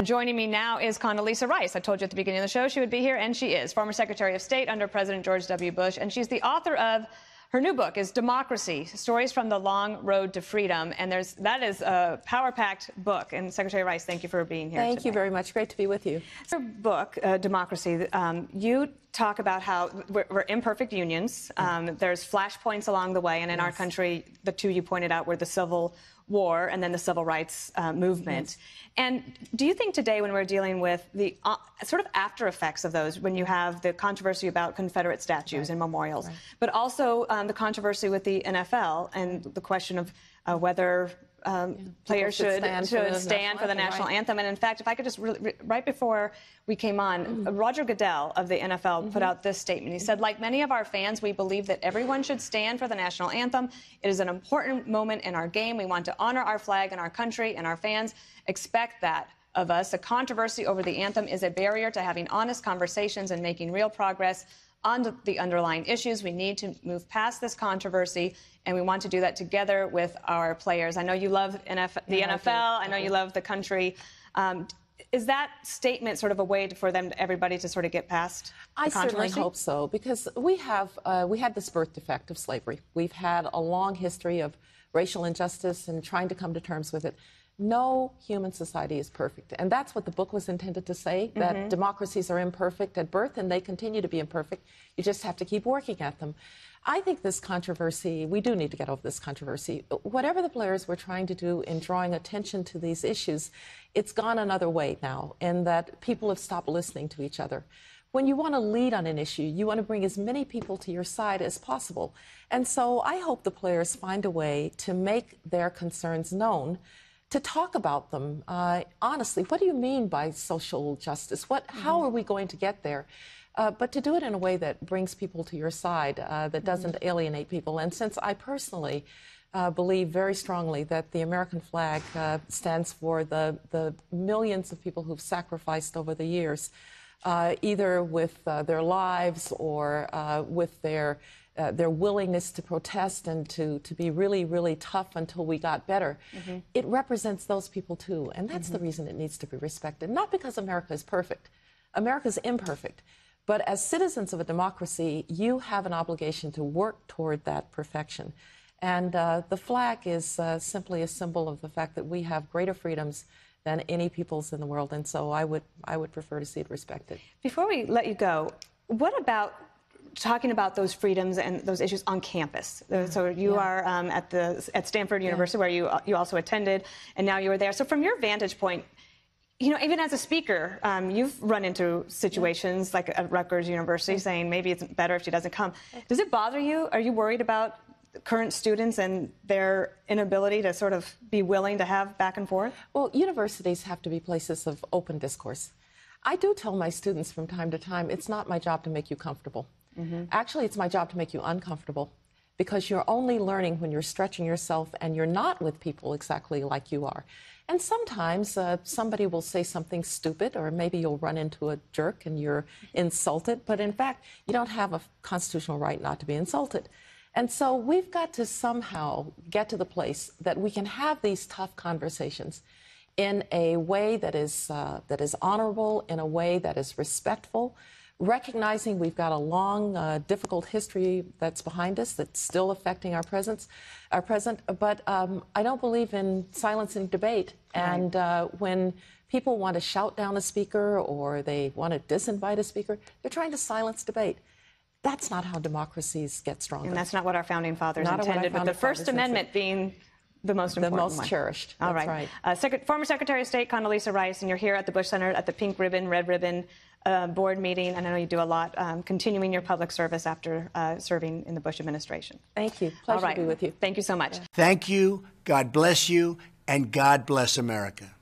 Joining me now is Condoleezza Rice. I told you at the beginning of the show she would be here, and she is. Former Secretary of State under President George W. Bush, and she's the author of, her new book is Democracy, Stories from the Long Road to Freedom, and that is a power-packed book. And Secretary Rice, thank you for being here Thank today. you very much. Great to be with you. Your book, Democracy, you talk about how we're imperfect unions. There's flashpoints along the way, and in our country, the two you pointed out were the Civil War and then the Civil Rights Movement. And do you think today, when we're dealing with the sort of after effects of those, when you have the controversy about Confederate statues and memorials, but also the controversy with the NFL and the question of whether players should stand for the national anthem. And in fact, if I could just right before we came on, Roger Goodell of the NFL put out this statement. He said, like many of our fans, we believe that everyone should stand for the national anthem. It is an important moment in our game. We want to honor our flag and our country, and our fans expect that of us. A controversy over the anthem is a barrier to having honest conversations and making real progress on the underlying issues. We need to move past this controversy, and we want to do that together with our players. I know you love the NFL. I know you love the country. Is that statement sort of a way for everybody to sort of get past the controversy? I certainly hope so, because we had this birth defect of slavery. We've had a long history of racial injustice and trying to come to terms with it. No human society is perfect. And that's what the book was intended to say, that democracies are imperfect at birth, and they continue to be imperfect. You just have to keep working at them. I think this controversy, we do need to get over this controversy. Whatever the players were trying to do in drawing attention to these issues, it's gone another way now, in that people have stopped listening to each other. When you want to lead on an issue, you want to bring as many people to your side as possible. And so I hope the players find a way to make their concerns known, to talk about them honestly. What do you mean by social justice? How are we going to get there? But to do it in a way that brings people to your side, that doesn't alienate people. And since I personally believe very strongly that the American flag stands for the millions of people who've sacrificed over the years, either with their lives or with their willingness to protest and to be really, really tough until we got better. It represents those people too, and that's the reason it needs to be respected. Not because America is perfect. America's imperfect. But as citizens of a democracy, you have an obligation to work toward that perfection. And the flag is simply a symbol of the fact that we have greater freedoms than any peoples in the world, and so I would prefer to see it respected. Before we let you go, what about talking about those freedoms and those issues on campus? So you are at Stanford University, where you also attended, and now you are there. So from your vantage point, you know, even as a speaker, you've run into situations like at Rutgers University saying maybe it's better if she doesn't come. Does it bother you? Are you worried about current students and their inability to sort of be willing to have back and forth? Well, universities have to be places of open discourse. I do tell my students from time to time, it's not my job to make you comfortable. Actually, it's my job to make you uncomfortable, because you're only learning when you're stretching yourself and you're not with people exactly like you are. And sometimes somebody will say something stupid, or maybe you'll run into a jerk and you're insulted, but in fact, you don't have a constitutional right not to be insulted. And so we've got to somehow get to the place that we can have these tough conversations in a way that is honorable, in a way that is respectful, recognizing we've got a long, difficult history that's behind us that's still affecting our present. But I don't believe in silencing debate. And when people want to shout down a speaker or they want to disinvite a speaker, they're trying to silence debate. That's not how democracies get stronger. And that's not what our founding fathers intended, with the First Amendment being the most important one. The most cherished. All right. Former Secretary of State Condoleezza Rice, and you're here at the Bush Center at the Pink Ribbon, Red Ribbon board meeting. And I know you do a lot continuing your public service after serving in the Bush administration. Thank you. Pleasure to be with you. Thank you so much. Thank you. God bless you. And God bless America.